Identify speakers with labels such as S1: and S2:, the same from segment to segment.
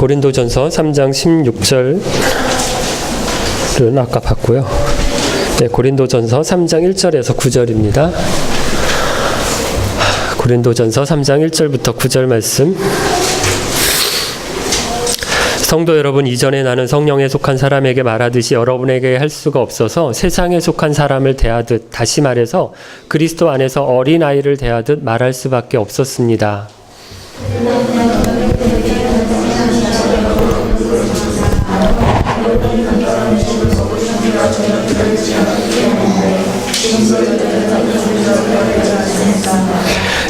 S1: 고린도전서 3장 16절은 아까 봤고요. 네, 고린도전서 3장 1절에서 9절입니다. 고린도전서 3장 1절부터 9절 말씀. 성도 여러분, 이전에 나는 성령에 속한 사람에게 말하듯이 여러분에게 할 수가 없어서 세상에 속한 사람을 대하듯, 다시 말해서 그리스도 안에서 어린아이를 대하듯 말할 수밖에 없었습니다.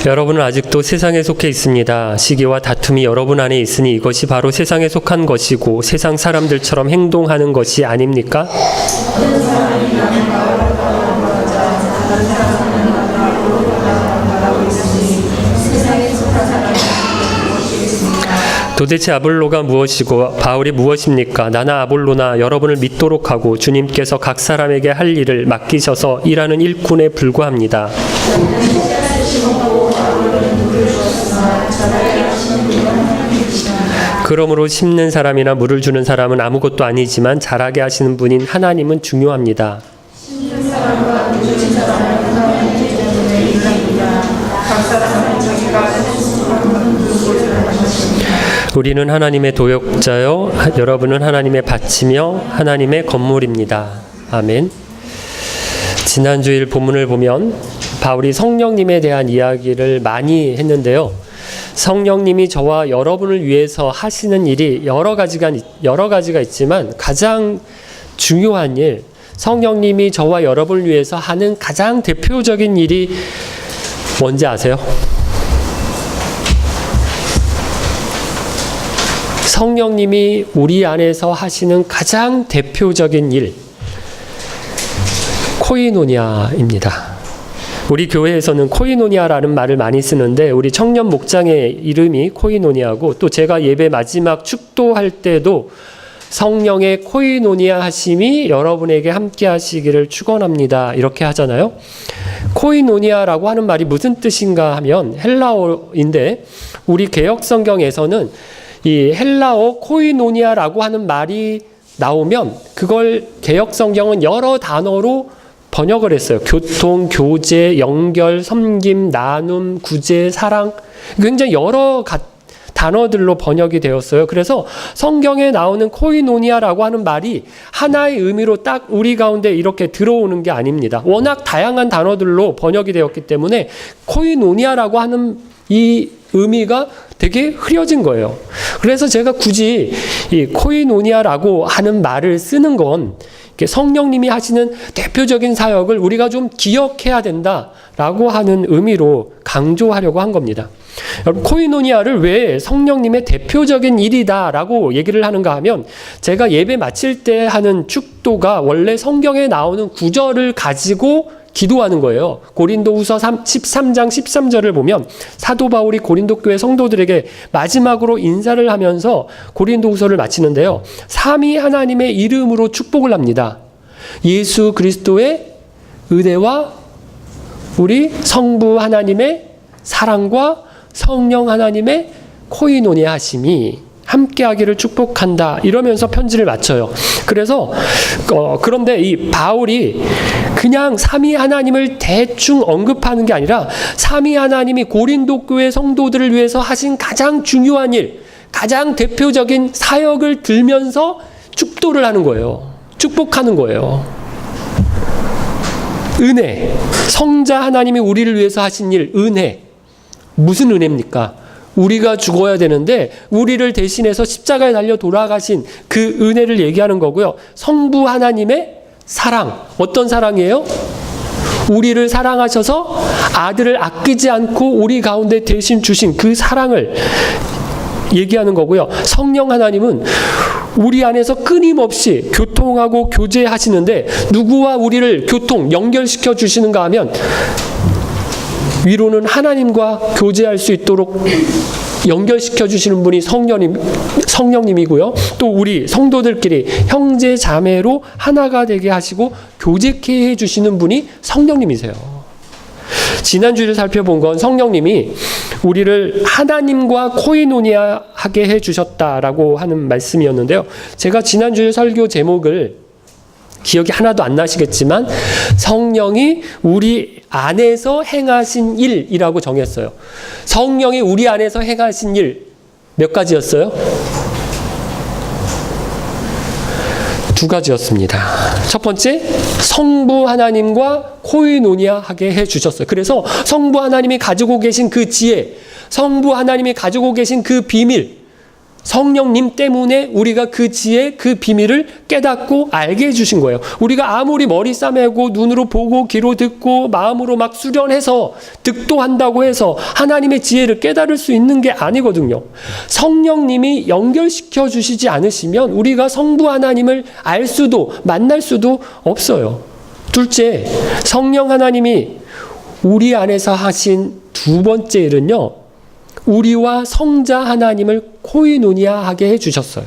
S1: 여러분은 아직도 세상에 속해 있습니다. 시기와 다툼이 여러분 안에 있으니 이것이 바로 세상에 속한 것이고 세상 사람들처럼 행동하는 것이 아닙니까? 도대체 아볼로가 무엇이고 바울이 무엇입니까? 나나 아볼로나 여러분을 믿도록 하고 주님께서 각 사람에게 할 일을 맡기셔서 일하는 일꾼에 불과합니다. 그러므로 심는 사람이나 물을 주는 사람은 아무것도 아니지만 자라게 하시는 분인 하나님은 중요합니다. 우리는 하나님의 도역자요, 여러분은 하나님의 밭이며 하나님의 건물입니다. 아멘. 지난주일 본문을 보면 바울이 성령님에 대한 이야기를 많이 했는데요. 성령님이 저와 여러분을 위해서 하시는 일이 여러 가지가 있지만 가장 중요한 일, 성령님이 저와 여러분을 위해서 하는 가장 대표적인 일이 뭔지 아세요? 성령님이 우리 안에서 하시는 가장 대표적인 일, 코이노니아입니다. 우리 교회에서는 코이노니아라는 말을 많이 쓰는데 우리 청년 목장의 이름이 코이노니아고, 또 제가 예배 마지막 축도할 때도 성령의 코이노니아 하심이 여러분에게 함께 하시기를 축원합니다, 이렇게 하잖아요. 코이노니아라고 하는 말이 무슨 뜻인가 하면 헬라어인데, 우리 개역 성경에서는 이 헬라어 코이노니아라고 하는 말이 나오면 그걸 개역 성경은 여러 단어로 번역을 했어요. 교통, 교제, 연결, 섬김, 나눔, 구제, 사랑, 굉장히 여러 단어들로 번역이 되었어요. 그래서 성경에 나오는 코이노니아라고 하는 말이 하나의 의미로 딱 우리 가운데 이렇게 들어오는 게 아닙니다. 워낙 다양한 단어들로 번역이 되었기 때문에 코이노니아라고 하는 이 의미가 되게 흐려진 거예요. 그래서 제가 굳이 이 코이노니아라고 하는 말을 쓰는 건 성령님이 하시는 대표적인 사역을 우리가 좀 기억해야 된다라고 하는 의미로 강조하려고 한 겁니다. 여러분, 코이노니아를 왜 성령님의 대표적인 일이다라고 얘기를 하는가 하면, 제가 예배 마칠 때 하는 축도가 원래 성경에 나오는 구절을 가지고 기도하는 거예요. 고린도후서 13장 13절을 보면 사도 바울이 고린도 교회 성도들에게 마지막으로 인사를 하면서 고린도후서를 마치는데요. 삼위 하나님의 이름으로 축복을 합니다. 예수 그리스도의 은혜와 우리 성부 하나님의 사랑과 성령 하나님의 코이노니아 하심이 함께하기를 축복한다, 이러면서 편지를 마쳐요. 그래서 그런데 이 바울이 그냥 삼위 하나님을 대충 언급하는 게 아니라 삼위 하나님이 고린도 교회 성도들을 위해서 하신 가장 중요한 일, 가장 대표적인 사역을 들면서 축도를 하는 거예요. 축복하는 거예요. 은혜, 성자 하나님이 우리를 위해서 하신 일, 은혜. 무슨 은혜입니까? 우리가 죽어야 되는데 우리를 대신해서 십자가에 달려 돌아가신 그 은혜를 얘기하는 거고요. 성부 하나님의 사랑, 어떤 사랑이에요? 우리를 사랑하셔서 아들을 아끼지 않고 우리 가운데 대신 주신 그 사랑을 얘기하는 거고요. 성령 하나님은 우리 안에서 끊임없이 교통하고 교제하시는데 누구와 우리를 연결시켜 주시는가 하면 위로는 하나님과 교제할 수 있도록 연결시켜 주시는 분이 성령님이고요. 또 우리 성도들끼리 형제 자매로 하나가 되게 하시고 교제케 해 주시는 분이 성령님이세요. 지난주에 살펴본 건 성령님이 우리를 하나님과 코이노니아하게 해주셨다라고 하는 말씀이었는데요. 제가 지난주에 설교 제목을 기억이 하나도 안 나시겠지만 성령이 우리 안에서 행하신 일이라고 정했어요. 성령이 우리 안에서 행하신 일 몇 가지였어요? 2가지였습니다. 첫 번째, 성부 하나님과 코이노니아하게 해주셨어요. 그래서 성부 하나님이 가지고 계신 그 지혜, 성부 하나님이 가지고 계신 그 비밀, 성령님 때문에 우리가 그 지혜, 그 비밀을 깨닫고 알게 해주신 거예요. 우리가 아무리 머리 싸매고 눈으로 보고 귀로 듣고 마음으로 막 수련해서 득도한다고 해서 하나님의 지혜를 깨달을 수 있는 게 아니거든요. 성령님이 연결시켜 주시지 않으시면 우리가 성부 하나님을 알 수도 만날 수도 없어요. 둘째, 성령 하나님이 우리 안에서 하신 2번째 일은요, 우리와 성자 하나님을 코이노니아하게 해주셨어요.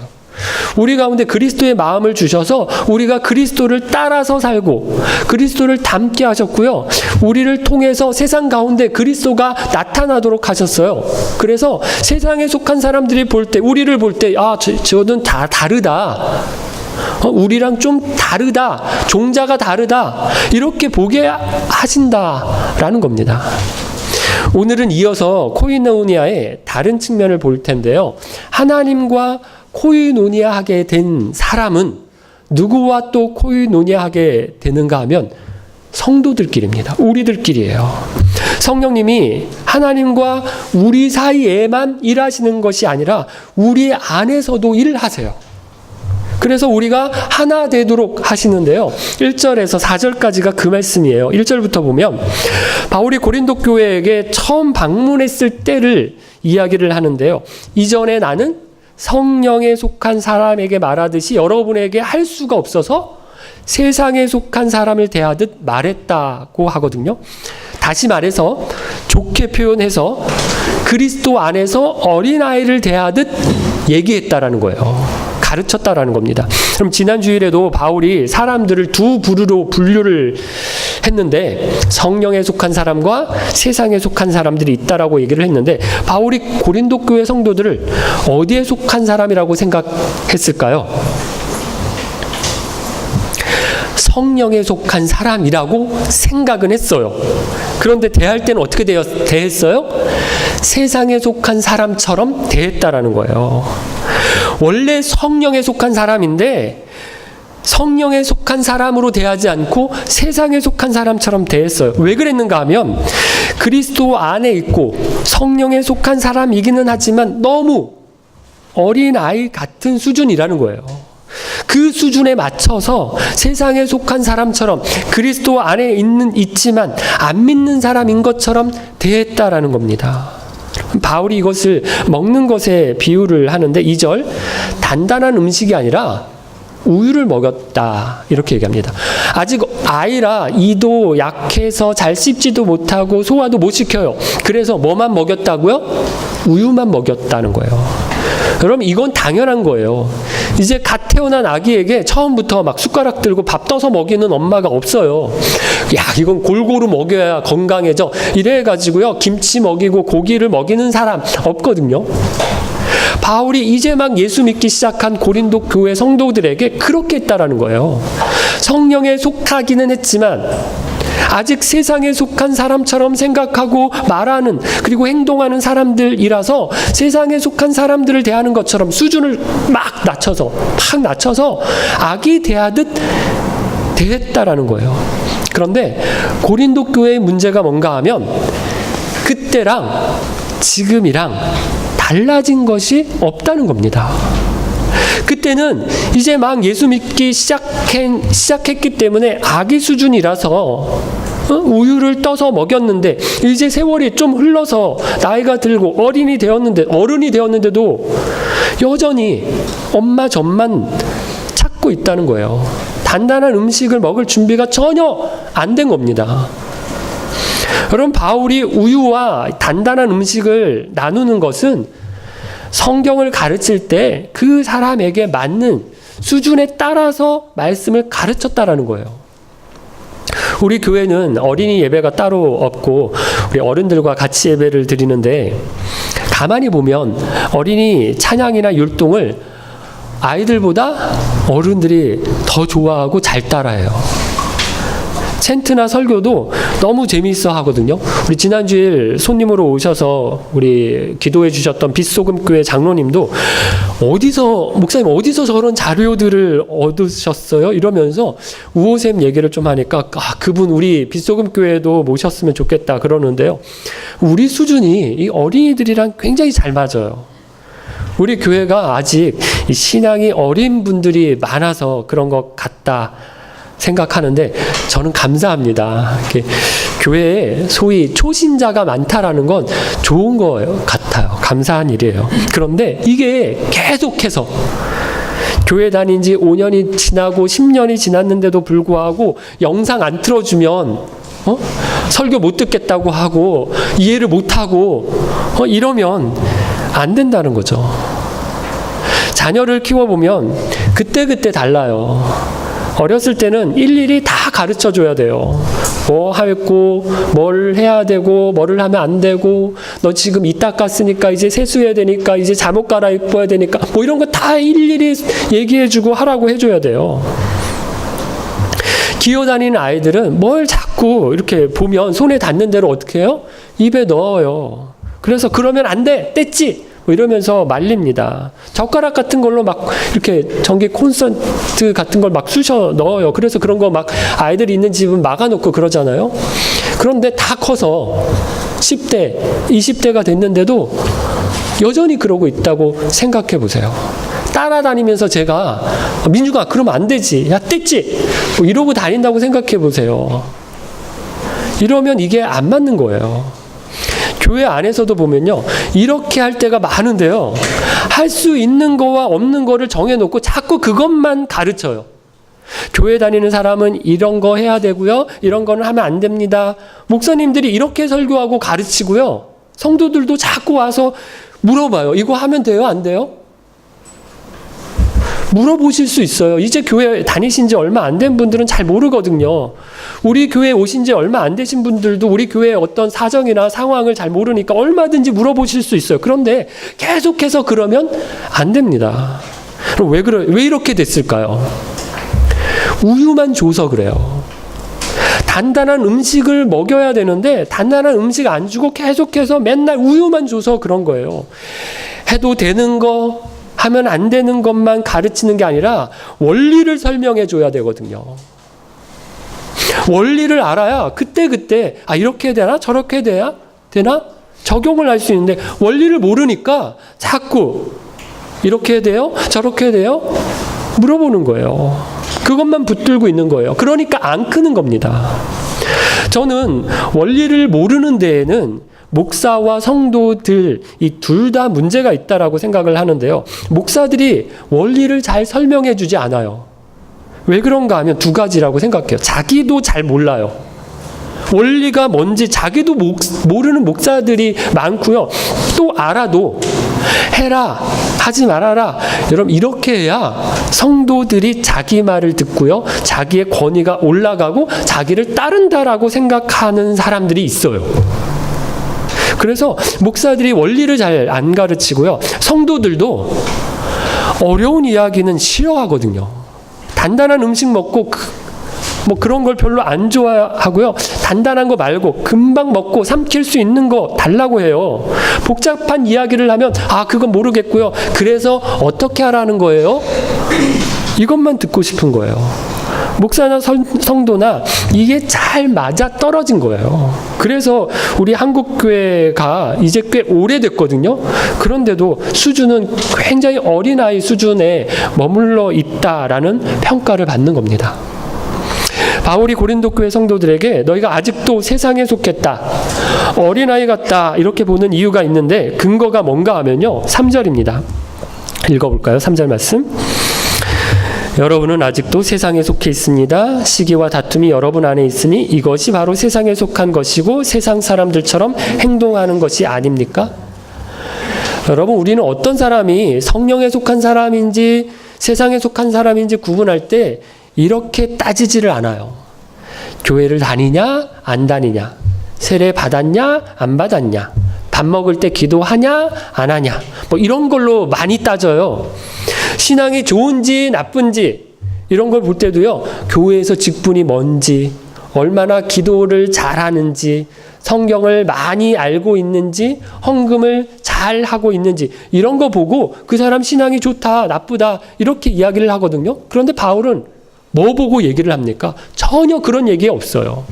S1: 우리 가운데 그리스도의 마음을 주셔서 우리가 그리스도를 따라서 살고 그리스도를 닮게 하셨고요. 우리를 통해서 세상 가운데 그리스도가 나타나도록 하셨어요. 그래서 세상에 속한 사람들이 볼 때, 우리를 볼 때, 저는 다 다르다. 우리랑 좀 다르다. 종자가 다르다. 이렇게 보게 하신다라는 겁니다. 오늘은 이어서 코이노니아의 다른 측면을 볼 텐데요. 하나님과 코이노니아하게 된 사람은 누구와 또 코이노니아하게 되는가 하면 성도들끼리입니다. 우리들끼리예요. 성령님이 하나님과 우리 사이에만 일하시는 것이 아니라 우리 안에서도 일하세요. 그래서 우리가 하나 되도록 하시는데요. 1절에서 4절까지가 그 말씀이에요. 1절부터 보면 바울이 고린도 교회에게 처음 방문했을 때를 이야기를 하는데요. 이전에 나는 성령에 속한 사람에게 말하듯이 여러분에게 할 수가 없어서 세상에 속한 사람을 대하듯 말했다고 하거든요. 다시 말해서 좋게 표현해서 그리스도 안에서 어린아이를 대하듯 얘기했다라는 거예요. 가르쳤다라는 겁니다. 그럼 지난 주일에도 바울이 사람들을 2 부류로 분류를 했는데 성령에 속한 사람과 세상에 속한 사람들이 있다라고 얘기를 했는데 바울이 고린도 교회 성도들을 어디에 속한 사람이라고 생각했을까요? 성령에 속한 사람이라고 생각은 했어요. 그런데 대할 때는 어떻게 대했어요? 세상에 속한 사람처럼 대했다라는 거예요. 원래 성령에 속한 사람인데 성령에 속한 사람으로 대하지 않고 세상에 속한 사람처럼 대했어요. 왜 그랬는가 하면 그리스도 안에 있고 성령에 속한 사람이기는 하지만 너무 어린아이 같은 수준이라는 거예요. 그 수준에 맞춰서 세상에 속한 사람처럼 그리스도 안에 있지만 안 믿는 사람인 것처럼 대했다라는 겁니다. 바울이 이것을 먹는 것에 비유를 하는데 2절, 단단한 음식이 아니라 우유를 먹였다 이렇게 얘기합니다. 아직 아이라 이도 약해서 잘 씹지도 못하고 소화도 못 시켜요. 그래서 뭐만 먹였다고요? 우유만 먹였다는 거예요. 그럼 이건 당연한 거예요. 이제 갓 태어난 아기에게 처음부터 막 숟가락 들고 밥 떠서 먹이는 엄마가 없어요. 야, 이건 골고루 먹여야 건강해져. 이래가지고요, 김치 먹이고 고기를 먹이는 사람 없거든요. 바울이 이제 막 예수 믿기 시작한 고린도 교회 성도들에게 그렇게 했다라는 거예요. 성령에 속하기는 했지만 아직 세상에 속한 사람처럼 생각하고 말하는 그리고 행동하는 사람들이라서 세상에 속한 사람들을 대하는 것처럼 수준을 막 낮춰서 아기 대하듯 대했다라는 거예요. 그런데 고린도 교회의 문제가 뭔가 하면 그때랑 지금이랑 달라진 것이 없다는 겁니다. 그때는 이제 막 예수 믿기 시작했기 때문에 아기 수준이라서 우유를 떠서 먹였는데 이제 세월이 좀 흘러서 나이가 들고 어른이 되었는데도 여전히 엄마 젖만 찾고 있다는 거예요. 단단한 음식을 먹을 준비가 전혀 안 된 겁니다. 그럼 바울이 우유와 단단한 음식을 나누는 것은 성경을 가르칠 때 그 사람에게 맞는 수준에 따라서 말씀을 가르쳤다라는 거예요. 우리 교회는 어린이 예배가 따로 없고 우리 어른들과 같이 예배를 드리는데 가만히 보면 어린이 찬양이나 율동을 아이들보다 어른들이 더 좋아하고 잘 따라해요. 챈트나 설교도 너무 재미있어 하거든요. 우리 지난주일 손님으로 오셔서 우리 기도해 주셨던 빛소금교회 장로님도 목사님 어디서 저런 자료들을 얻으셨어요? 이러면서 우호샘 얘기를 좀 하니까 그분 우리 빛소금교회도 모셨으면 좋겠다 그러는데요. 우리 수준이 이 어린이들이랑 굉장히 잘 맞아요. 우리 교회가 아직 이 신앙이 어린 분들이 많아서 그런 것 같다 생각하는데 저는 감사합니다. 이렇게 교회에 소위 초신자가 많다라는 건 좋은 거 같아요. 감사한 일이에요. 그런데 이게 계속해서 교회 다닌 지 5년이 지나고 10년이 지났는데도 불구하고 영상 안 틀어주면 설교 못 듣겠다고 하고 이해를 못하고 이러면 안 된다는 거죠. 자녀를 키워보면 그때그때 달라요. 어렸을 때는 일일이 다 가르쳐 줘야 돼요. 뭐 하고 뭘 해야 되고 뭐를 하면 안 되고 너 지금 이 닦았으니까 이제 세수해야 되니까 이제 잠옷 갈아입어야 되니까 뭐 이런 거 다 일일이 얘기해 주고 하라고 해줘야 돼요. 기어다니는 아이들은 뭘 자꾸 이렇게 보면 손에 닿는 대로 어떻게 해요? 입에 넣어요. 그래서 그러면 안 돼! 뗐지! 뭐 이러면서 말립니다. 젓가락 같은 걸로 막 이렇게 전기 콘센트 같은 걸 막 쑤셔 넣어요. 그래서 그런 거 막 아이들이 있는 집은 막아놓고 그러잖아요. 그런데 다 커서 10대, 20대가 됐는데도 여전히 그러고 있다고 생각해 보세요. 따라다니면서 제가 민주가 그러면 안 되지. 야 뗐지? 뭐 이러고 다닌다고 생각해 보세요. 이러면 이게 안 맞는 거예요. 교회 안에서도 보면요. 이렇게 할 때가 많은데요. 할 수 있는 거와 없는 거를 정해놓고 자꾸 그것만 가르쳐요. 교회 다니는 사람은 이런 거 해야 되고요. 이런 거는 하면 안 됩니다. 목사님들이 이렇게 설교하고 가르치고요. 성도들도 자꾸 와서 물어봐요. 이거 하면 돼요? 안 돼요? 물어보실 수 있어요. 이제 교회 다니신 지 얼마 안 된 분들은 잘 모르거든요. 우리 교회 오신 지 얼마 안 되신 분들도 우리 교회의 어떤 사정이나 상황을 잘 모르니까 얼마든지 물어보실 수 있어요. 그런데 계속해서 그러면 안 됩니다. 그럼 왜 이렇게 됐을까요? 우유만 줘서 그래요. 단단한 음식을 먹여야 되는데 단단한 음식 안 주고 계속해서 맨날 우유만 줘서 그런 거예요. 해도 되는 거 하면 안 되는 것만 가르치는 게 아니라 원리를 설명해 줘야 되거든요. 원리를 알아야 그때 이렇게 되나 저렇게 되나 적용을 할 수 있는데 원리를 모르니까 자꾸 이렇게 돼요? 저렇게 돼요? 물어보는 거예요. 그것만 붙들고 있는 거예요. 그러니까 안 크는 겁니다. 저는 원리를 모르는 데에는 목사와 성도들 이 둘 다 문제가 있다라고 생각을 하는데요. 목사들이 원리를 잘 설명해 주지 않아요. 왜 그런가 하면 두 가지라고 생각해요. 자기도 잘 몰라요. 원리가 뭔지 자기도 모르는 목사들이 많고요. 또 알아도 해라, 하지 말아라. 여러분 이렇게 해야 성도들이 자기 말을 듣고요. 자기의 권위가 올라가고 자기를 따른다라고 생각하는 사람들이 있어요. 그래서 목사들이 원리를 잘 안 가르치고요. 성도들도 어려운 이야기는 싫어하거든요. 단단한 음식 먹고 뭐 그런 걸 별로 안 좋아하고요. 단단한 거 말고 금방 먹고 삼킬 수 있는 거 달라고 해요. 복잡한 이야기를 하면 그건 모르겠고요. 그래서 어떻게 하라는 거예요? 이것만 듣고 싶은 거예요. 목사나 성도나 이게 잘 맞아 떨어진 거예요. 그래서 우리 한국교회가 이제 꽤 오래됐거든요. 그런데도 수준은 굉장히 어린아이 수준에 머물러 있다라는 평가를 받는 겁니다. 바울이 고린도 교회 성도들에게 너희가 아직도 세상에 속했다, 어린아이 같다 이렇게 보는 이유가 있는데 근거가 뭔가 하면요. 3절입니다. 읽어볼까요? 3절 말씀. 여러분은 아직도 세상에 속해 있습니다. 시기와 다툼이 여러분 안에 있으니 이것이 바로 세상에 속한 것이고 세상 사람들처럼 행동하는 것이 아닙니까? 여러분 우리는 어떤 사람이 성령에 속한 사람인지 세상에 속한 사람인지 구분할 때 이렇게 따지지를 않아요. 교회를 다니냐 안 다니냐, 세례 받았냐 안 받았냐, 밥 먹을 때 기도하냐 안 하냐, 뭐 이런 걸로 많이 따져요. 신앙이 좋은지 나쁜지 이런 걸 볼 때도요, 교회에서 직분이 뭔지, 얼마나 기도를 잘하는지, 성경을 많이 알고 있는지, 헌금을 잘 하고 있는지 이런 거 보고 그 사람 신앙이 좋다 나쁘다 이렇게 이야기를 하거든요. 그런데 바울은 뭐 보고 얘기를 합니까? 전혀 그런 얘기 없어요.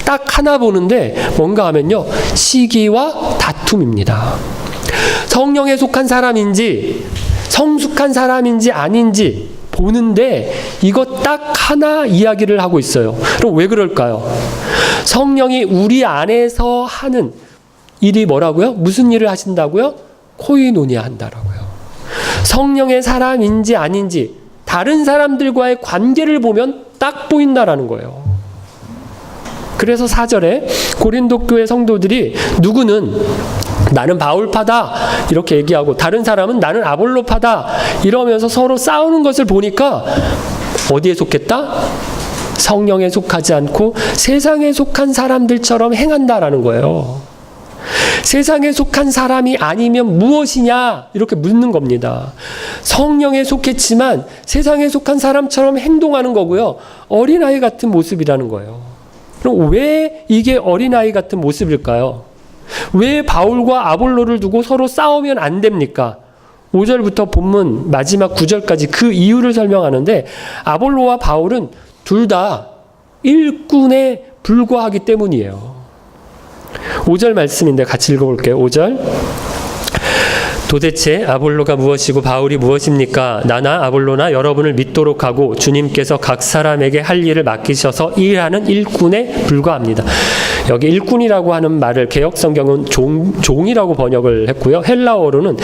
S1: 딱 하나 보는데 뭔가 하면요, 시기와 다툼입니다. 성령에 속한 사람인지 성숙한 사람인지 아닌지 보는데 이거 딱 하나 이야기를 하고 있어요. 그럼 왜 그럴까요? 성령이 우리 안에서 하는 일이 뭐라고요? 무슨 일을 하신다고요? 코이노니아 한다라고요. 성령의 사람인지 아닌지 다른 사람들과의 관계를 보면 딱 보인다라는 거예요. 그래서 4절에 고린도 교회 성도들이 누구는 나는 바울파다 이렇게 얘기하고 다른 사람은 나는 아볼로파다 이러면서 서로 싸우는 것을 보니까 어디에 속했다? 성령에 속하지 않고 세상에 속한 사람들처럼 행한다라는 거예요. 세상에 속한 사람이 아니면 무엇이냐 이렇게 묻는 겁니다. 성령에 속했지만 세상에 속한 사람처럼 행동하는 거고요. 어린아이 같은 모습이라는 거예요. 그럼 왜 이게 어린아이 같은 모습일까요? 왜 바울과 아볼로를 두고 서로 싸우면 안 됩니까? 5절부터 본문 마지막 9절까지 그 이유를 설명하는데 아볼로와 바울은 둘 다 일꾼에 불과하기 때문이에요. 5절 말씀인데 같이 읽어볼게요. 5절. 도대체 아볼로가 무엇이고 바울이 무엇입니까? 나나 아볼로나 여러분을 믿도록 하고 주님께서 각 사람에게 할 일을 맡기셔서 일하는 일꾼에 불과합니다. 여기 일꾼이라고 하는 말을 개역성경은 종이라고 번역을 했고요. 헬라어로는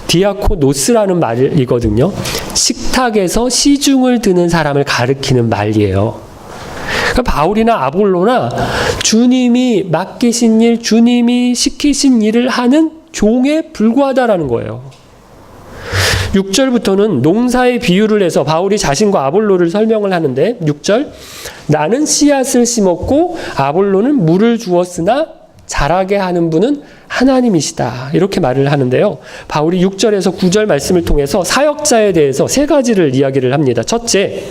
S1: 디아코노스라는 말이거든요. 식탁에서 시중을 드는 사람을 가리키는 말이에요. 그러니까 바울이나 아볼로나 주님이 맡기신 일, 주님이 시키신 일을 하는 종에 불과하다라는 거예요. 6절부터는 농사의 비유를 해서 바울이 자신과 아볼로를 설명을 하는데 6절 나는 씨앗을 심었고 아볼로는 물을 주었으나 자라게 하는 분은 하나님이시다 이렇게 말을 하는데요. 바울이 6절에서 9절 말씀을 통해서 사역자에 대해서 세 가지를 이야기를 합니다. 첫째,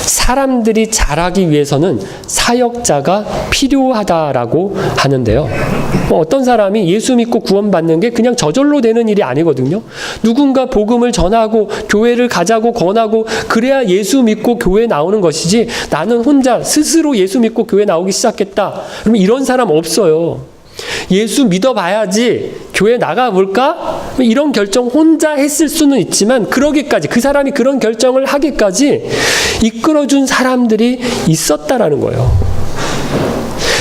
S1: 사람들이 자라기 위해서는 사역자가 필요하다라고 하는데요. 어떤 사람이 예수 믿고 구원받는 게 그냥 저절로 되는 일이 아니거든요. 누군가 복음을 전하고 교회를 가자고 권하고 그래야 예수 믿고 교회 나오는 것이지 나는 혼자 스스로 예수 믿고 교회 나오기 시작했다. 그러면 이런 사람 없어요. 예수 믿어봐야지 교회 나가볼까? 이런 결정 혼자 했을 수는 있지만 그러기까지 그 사람이 그런 결정을 하기까지 이끌어준 사람들이 있었다라는 거예요.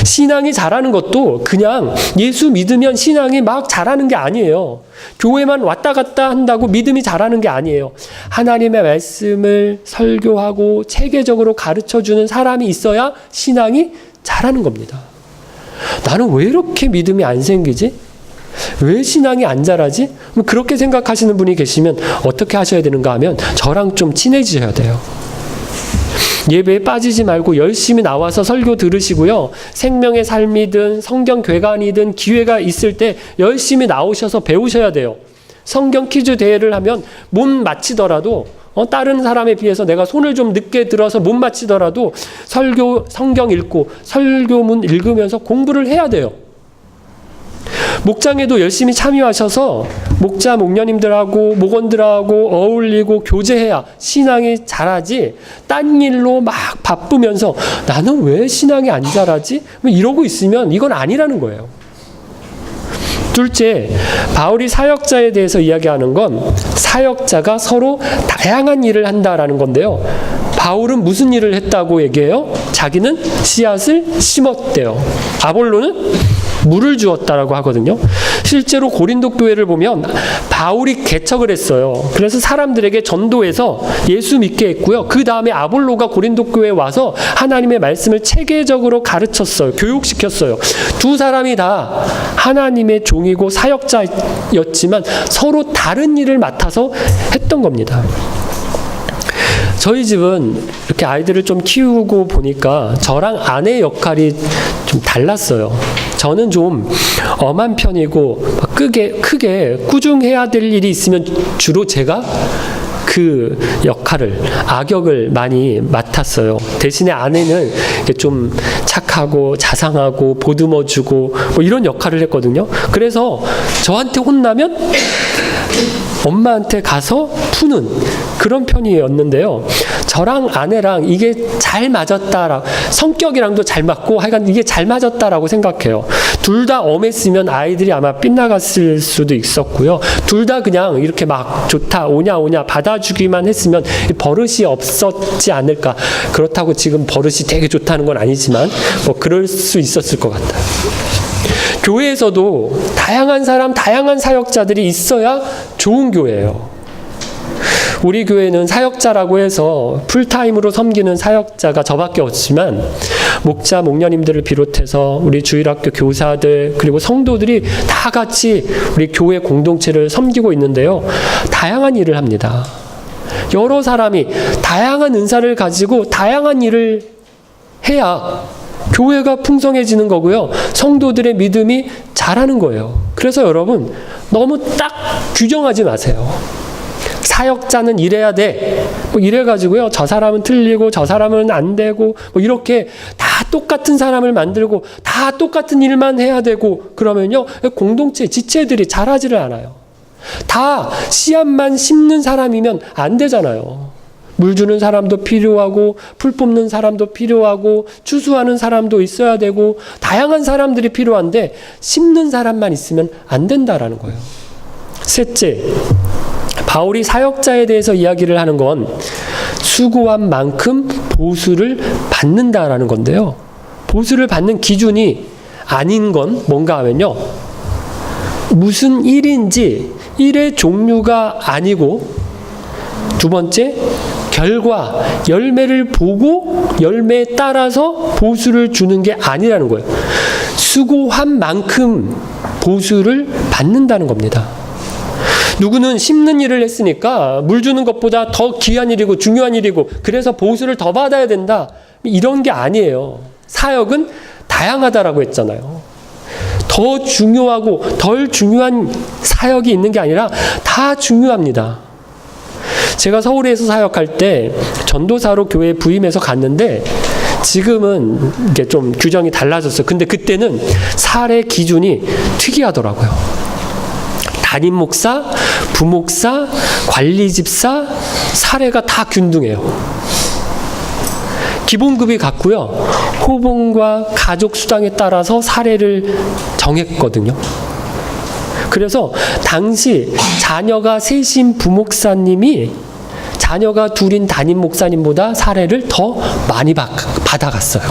S1: 신앙이 자라는 것도 그냥 예수 믿으면 신앙이 막 자라는 게 아니에요. 교회만 왔다 갔다 한다고 믿음이 자라는 게 아니에요. 하나님의 말씀을 설교하고 체계적으로 가르쳐주는 사람이 있어야 신앙이 자라는 겁니다. 나는 왜 이렇게 믿음이 안 생기지? 왜 신앙이 안 자라지? 그렇게 생각하시는 분이 계시면 어떻게 하셔야 되는가 하면 저랑 좀 친해지셔야 돼요. 예배에 빠지지 말고 열심히 나와서 설교 들으시고요. 생명의 삶이든 성경 괴간이든 기회가 있을 때 열심히 나오셔서 배우셔야 돼요. 성경 퀴즈 대회를 하면 못 맞히더라도 다른 사람에 비해서 내가 손을 좀 늦게 들어서 못 맞히더라도 성경 읽고 설교문 읽으면서 공부를 해야 돼요. 목장에도 열심히 참여하셔서 목자, 목녀님들하고 목원들하고 어울리고 교제해야 신앙이 자라지 딴 일로 막 바쁘면서 나는 왜 신앙이 안 자라지? 이러고 있으면 이건 아니라는 거예요. 둘째, 바울이 사역자에 대해서 이야기하는 건 사역자가 서로 다양한 일을 한다라는 건데요. 바울은 무슨 일을 했다고 얘기해요? 자기는 씨앗을 심었대요. 아볼로는 물을 주었다라고 하거든요. 실제로 고린도 교회를 보면 바울이 개척을 했어요. 그래서 사람들에게 전도해서 예수 믿게 했고요. 그 다음에 아볼로가 고린도 교회에 와서 하나님의 말씀을 체계적으로 가르쳤어요. 교육시켰어요. 두 사람이 다 하나님의 종이고 사역자였지만 서로 다른 일을 맡아서 했던 겁니다. 저희 집은 이렇게 아이들을 좀 키우고 보니까 저랑 아내 역할이 좀 달랐어요. 저는 좀 엄한 편이고 크게 꾸중해야 될 일이 있으면 주로 제가 그 역할을, 악역을 많이 맡았어요. 대신에 아내는 좀 착하고 자상하고 보듬어주고 뭐 이런 역할을 했거든요. 그래서 저한테 혼나면 엄마한테 가서 푸는 그런 편이었는데요. 저랑 아내랑 이게 잘 맞았다라고, 성격이랑도 잘 맞고 하여간 이게 잘 맞았다라고 생각해요. 둘 다 엄했으면 아이들이 아마 빗나갔을 수도 있었고요. 둘 다 그냥 이렇게 막 좋다, 오냐 받아주기만 했으면 버릇이 없었지 않을까. 그렇다고 지금 버릇이 되게 좋다는 건 아니지만 뭐 그럴 수 있었을 것 같아요. 교회에서도 다양한 사람, 다양한 사역자들이 있어야 좋은 교회예요. 우리 교회는 사역자라고 해서 풀타임으로 섬기는 사역자가 저밖에 없지만 목자, 목녀님들을 비롯해서 우리 주일학교 교사들 그리고 성도들이 다 같이 우리 교회 공동체를 섬기고 있는데요. 다양한 일을 합니다. 여러 사람이 다양한 은사를 가지고 다양한 일을 해야 교회가 풍성해지는 거고요. 성도들의 믿음이 자라는 거예요. 그래서 여러분 너무 딱 규정하지 마세요. 사역자는 이래야 돼. 뭐 이래가지고요. 저 사람은 틀리고 저 사람은 안 되고 뭐 이렇게 다 똑같은 사람을 만들고 다 똑같은 일만 해야 되고 그러면요. 공동체 지체들이 자라지를 않아요. 다 씨앗만 심는 사람이면 안 되잖아요. 물 주는 사람도 필요하고 풀 뽑는 사람도 필요하고 추수하는 사람도 있어야 되고 다양한 사람들이 필요한데 심는 사람만 있으면 안 된다라는 거예요. 셋째, 바울이 사역자에 대해서 이야기를 하는 건 수고한 만큼 보수를 받는다라는 건데요. 보수를 받는 기준이 아닌 건 뭔가 하면요. 무슨 일인지 일의 종류가 아니고 두 번째, 결과, 열매를 보고 열매에 따라서 보수를 주는 게 아니라는 거예요. 수고한 만큼 보수를 받는다는 겁니다. 누구는 심는 일을 했으니까 물 주는 것보다 더 귀한 일이고 중요한 일이고 그래서 보수를 더 받아야 된다. 이런 게 아니에요. 사역은 다양하다라고 했잖아요. 더 중요하고 덜 중요한 사역이 있는 게 아니라 다 중요합니다. 제가 서울에서 사역할 때 전도사로 교회에 부임해서 갔는데 지금은 이게 좀 규정이 달라졌어요. 근데 그때는 사례 기준이 특이하더라고요. 담임 목사, 부목사, 관리집사, 사례가 다 균등해요. 기본급이 같고요. 호봉과 가족 수당에 따라서 사례를 정했거든요. 그래서 당시 자녀가 셋인 부목사님이 자녀가 둘인 담임 목사님보다 사례를 더 많이 받아갔어요.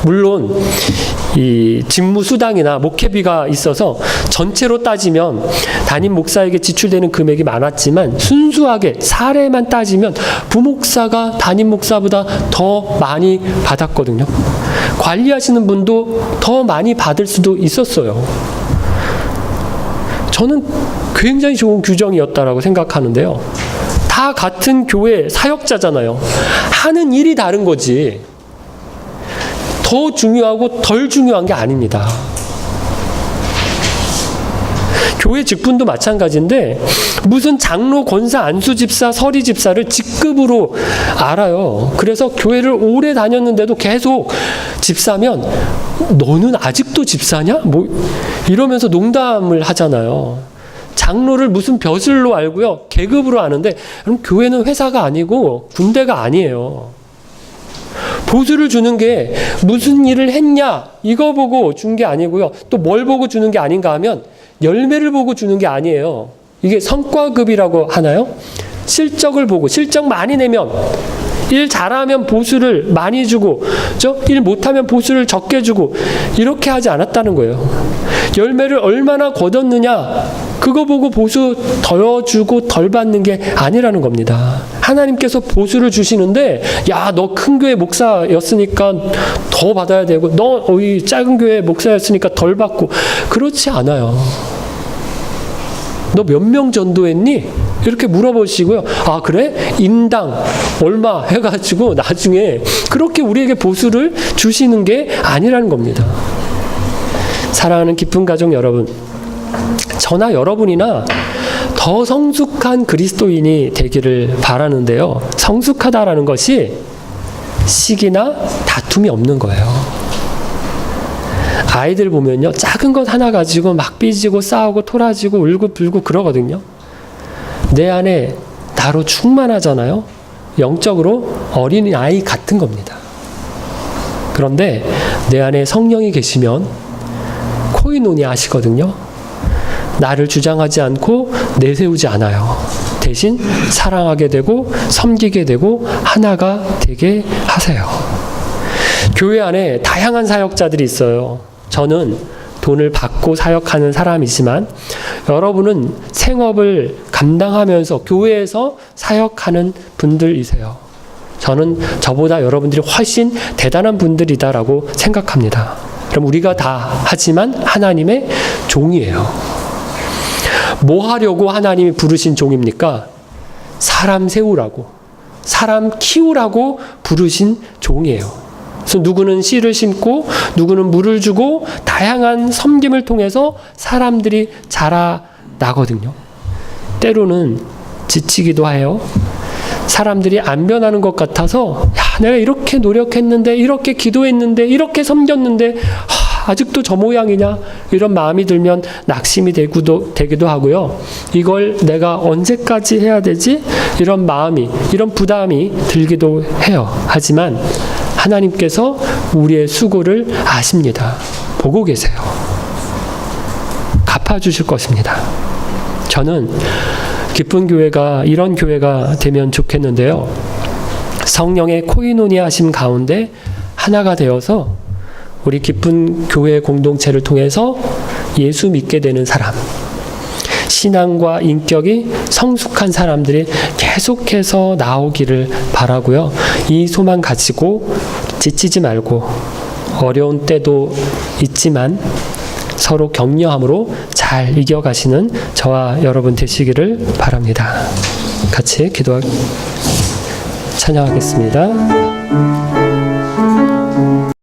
S1: 물론 이 직무 수당이나 목회비가 있어서 전체로 따지면 담임 목사에게 지출되는 금액이 많았지만 순수하게 사례만 따지면 부목사가 담임 목사보다 더 많이 받았거든요. 관리하시는 분도 더 많이 받을 수도 있었어요. 저는 굉장히 좋은 규정이었다라고 생각하는데요. 다 같은 교회 사역자잖아요. 하는 일이 다른 거지. 더 중요하고 덜 중요한 게 아닙니다. 교회 직분도 마찬가지인데 무슨 장로, 권사, 안수집사, 서리집사를 직급으로 알아요. 그래서 교회를 오래 다녔는데도 계속 집사면 너는 아직도 집사냐? 뭐 이러면서 농담을 하잖아요. 장로를 무슨 벼슬로 알고요. 계급으로 아는데 그럼 교회는 회사가 아니고 군대가 아니에요. 보수를 주는 게 무슨 일을 했냐 이거 보고 준 게 아니고요. 또 뭘 보고 주는 게 아닌가 하면 열매를 보고 주는 게 아니에요. 이게 성과급이라고 하나요? 실적을 보고 실적 많이 내면 일 잘하면 보수를 많이 주고 일 못하면 보수를 적게 주고 이렇게 하지 않았다는 거예요. 열매를 얼마나 거뒀느냐 그거 보고 보수 더 주고 덜 받는 게 아니라는 겁니다. 하나님께서 보수를 주시는데 야, 너 큰 교회 목사였으니까 더 받아야 되고 너 이 작은 교회 목사였으니까 덜 받고 그렇지 않아요. 너 몇 명 전도했니? 이렇게 물어보시고요. 아, 그래? 인당 얼마 해가지고 나중에 그렇게 우리에게 보수를 주시는 게 아니라는 겁니다. 사랑하는 깊은 가족 여러분, 저나 여러분이나 더 성숙한 그리스도인이 되기를 바라는데요. 성숙하다라는 것이 시기나 다툼이 없는 거예요. 아이들 보면요, 작은 것 하나 가지고 막 삐지고 싸우고 토라지고 울고 불고 그러거든요. 내 안에 나로 충만하잖아요. 영적으로 어린아이 같은 겁니다. 그런데 내 안에 성령이 계시면 코이노니아 하시거든요. 나를 주장하지 않고 내세우지 않아요. 대신 사랑하게 되고 섬기게 되고 하나가 되게 하세요. 교회 안에 다양한 사역자들이 있어요. 저는 돈을 받고 사역하는 사람이지만 여러분은 생업을 감당하면서 교회에서 사역하는 분들이세요. 저는 저보다 여러분들이 훨씬 대단한 분들이다라고 생각합니다. 그럼 우리가 다 하지만 하나님의 종이에요. 뭐 하려고 하나님이 부르신 종입니까? 사람 세우라고, 사람 키우라고 부르신 종이에요. 그래서 누구는 씨를 심고 누구는 물을 주고 다양한 섬김을 통해서 사람들이 자라나거든요. 때로는 지치기도 해요. 사람들이 안 변하는 것 같아서 야, 내가 이렇게 노력했는데 이렇게 기도했는데 이렇게 섬겼는데 아직도 저 모양이냐 이런 마음이 들면 낙심이 되기도 하고요. 이걸 내가 언제까지 해야 되지? 이런 마음이, 이런 부담이 들기도 해요. 하지만 하나님께서 우리의 수고를 아십니다. 보고 계세요. 갚아주실 것입니다. 저는 기쁜 교회가 이런 교회가 되면 좋겠는데요. 성령의 코이노니아 하심 가운데 하나가 되어서 우리 기쁜 교회 공동체를 통해서 예수 믿게 되는 사람, 신앙과 인격이 성숙한 사람들이 계속해서 나오기를 바라고요. 이 소망 가지고 지치지 말고 어려운 때도 있지만 서로 격려함으로 잘 이겨가시는 저와 여러분 되시기를 바랍니다. 같이 찬양하겠습니다.